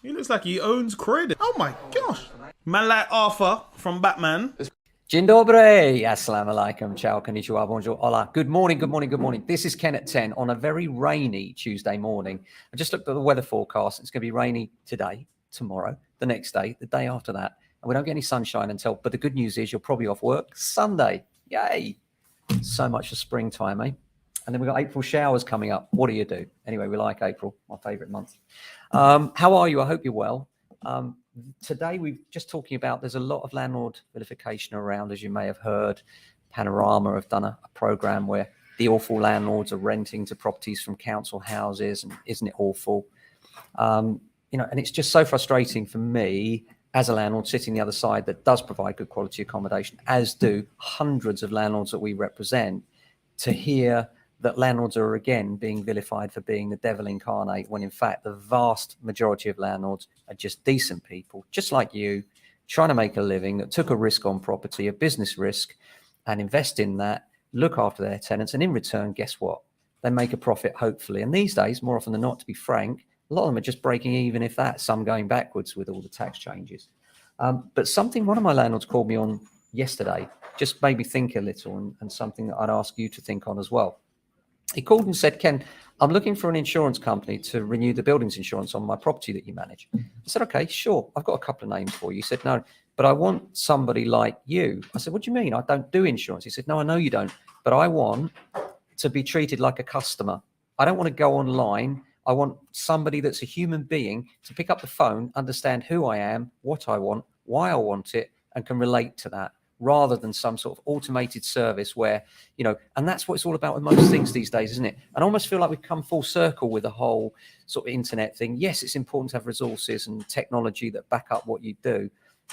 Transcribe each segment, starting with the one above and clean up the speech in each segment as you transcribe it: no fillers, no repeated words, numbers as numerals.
He looks like he owns credit. Oh my gosh. Man like Arthur from Batman. Dzień dobry, assalamu alaikum, ciao, konnichiwa, bonjour, hola. Good morning, good morning, good morning. This is Ken at 10 on a very rainy Tuesday morning. I just looked at the weather forecast. It's going to be rainy today, tomorrow, the next day, the day after that. And we don't get any sunshine until, but the good news is you're probably off work Sunday. Yay. So much for springtime, eh? And then we've got April showers coming up. What do you do? Anyway, we like April, my favorite month. How are you? I hope you're well. Today, we're just talking about there's a lot of landlord vilification around, as you may have heard. Panorama have done a program where the awful landlords are renting to properties from council houses, and isn't it awful? And it's just so frustrating for me as a landlord sitting the other side that does provide good quality accommodation, as do hundreds of landlords that we represent, to hear that landlords are again being vilified for being the devil incarnate, when in fact the vast majority of landlords are just decent people, just like you, trying to make a living, that took a risk on property, a business risk, and invest in that, look after their tenants, and in return, guess what? They make a profit, hopefully. And these days, more often than not, to be frank, a lot of them are just breaking even, if that, some going backwards with all the tax changes. But something one of my landlords called me on yesterday just made me think a little, and something that I'd ask you to think on as well. He called and said, Ken, I'm looking for an insurance company to renew the buildings insurance on my property that you manage. I said, okay, sure. I've got a couple of names for you. He said, no, but I want somebody like you. I said, what do you mean? I don't do insurance. He said, no, I know you don't, but I want to be treated like a customer. I don't want to go online. I want somebody that's a human being to pick up the phone, understand who I am, what I want, why I want it, and can relate to that, rather than some sort of automated service where, and that's what it's all about with most things these days, isn't it? And I almost feel like we've come full circle with the whole sort of internet thing. Yes, it's important to have resources and technology that back up what you do,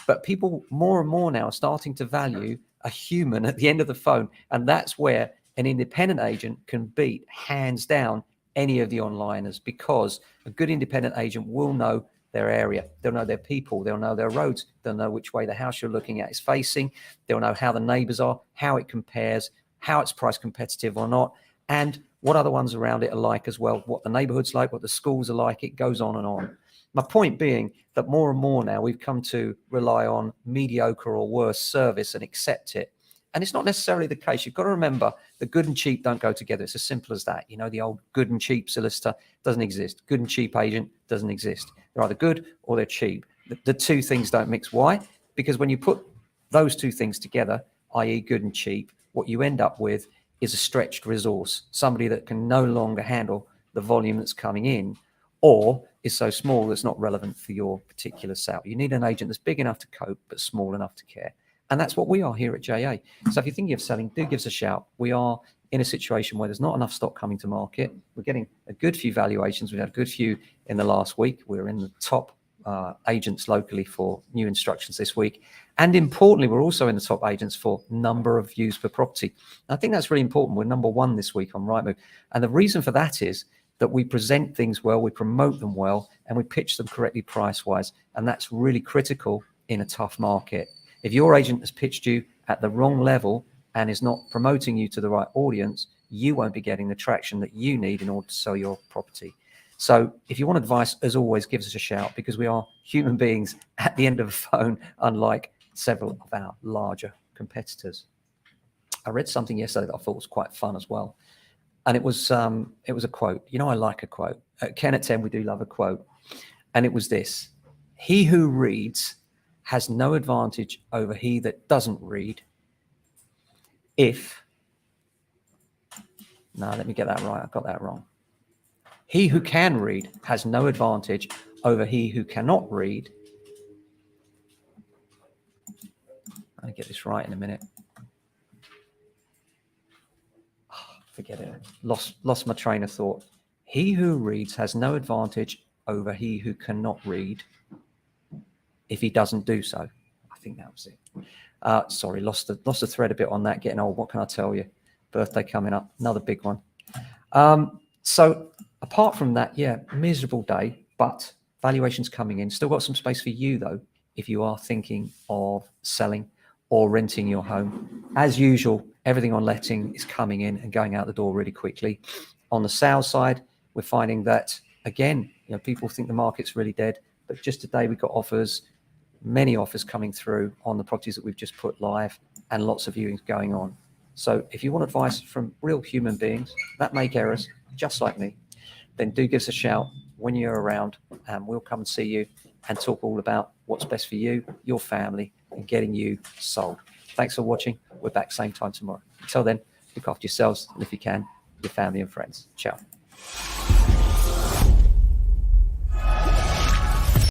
but people more and more now are starting to value a human at the end of the phone. And that's where an independent agent can beat, hands down, any of the onliners, because a good independent agent will know their area, they'll know their people, they'll know their roads, they'll know which way the house you're looking at is facing, they'll know how the neighbors are, how it compares, how it's price competitive or not, and what other ones around it are like as well, what the neighborhood's like, what the schools are like. It goes on and on. My point being that more and more now we've come to rely on mediocre or worse service and accept it. And it's not necessarily the case. You've got to remember that good and cheap don't go together. It's as simple as that. The old good and cheap solicitor doesn't exist. Good and cheap agent doesn't exist. They're either good or they're cheap. The two things don't mix. Why? Because when you put those two things together, i.e. good and cheap, what you end up with is a stretched resource, somebody that can no longer handle the volume that's coming in, or is so small that's not relevant for your particular sale. You need an agent that's big enough to cope, but small enough to care. And that's what we are here at JA. So if you're thinking of selling, do give us a shout. We are in a situation where there's not enough stock coming to market. We're getting a good few valuations. We've had a good few in the last week. We're in the top agents locally for new instructions this week. And importantly, we're also in the top agents for number of views per property. And I think that's really important. We're number one this week on Rightmove. And the reason for that is that we present things well, we promote them well, and we pitch them correctly price-wise. And that's really critical in a tough market. If your agent has pitched you at the wrong level and is not promoting you to the right audience, you won't be getting the traction that you need in order to sell your property. So if you want advice, as always, give us a shout, because we are human beings at the end of the phone, unlike several of our larger competitors. I read something yesterday that I thought was quite fun as well. And it was a quote. I like a quote. At Ken at 10, we do love a quote. And it was this: he who reads has no advantage over he that doesn't read let me get that right. I got that wrong. He who can read has no advantage over he who cannot read. I'll get this right in a minute. Forget it. Lost my train of thought. He who reads has no advantage over he who cannot read if he doesn't do so. I think that was it. Sorry, lost the thread a bit on that. Getting old, what can I tell you? Birthday coming up, another big one. So apart from that, miserable day, but valuations coming in. Still got some space for you though, if you are thinking of selling or renting your home. As usual, everything on letting is coming in and going out the door really quickly. On the sales side, we're finding that, again, people think the market's really dead, But just today, we've got offers, many offers coming through on the properties that we've just put live, and lots of viewings going on. So if you want advice from real human beings that make errors, just like me, then do give us a shout when you're around, and we'll come and see you and talk all about what's best for you, your family, and getting you sold. Thanks for watching. We're back same time tomorrow. Until then, look after yourselves, and if you can, your family and friends. Ciao.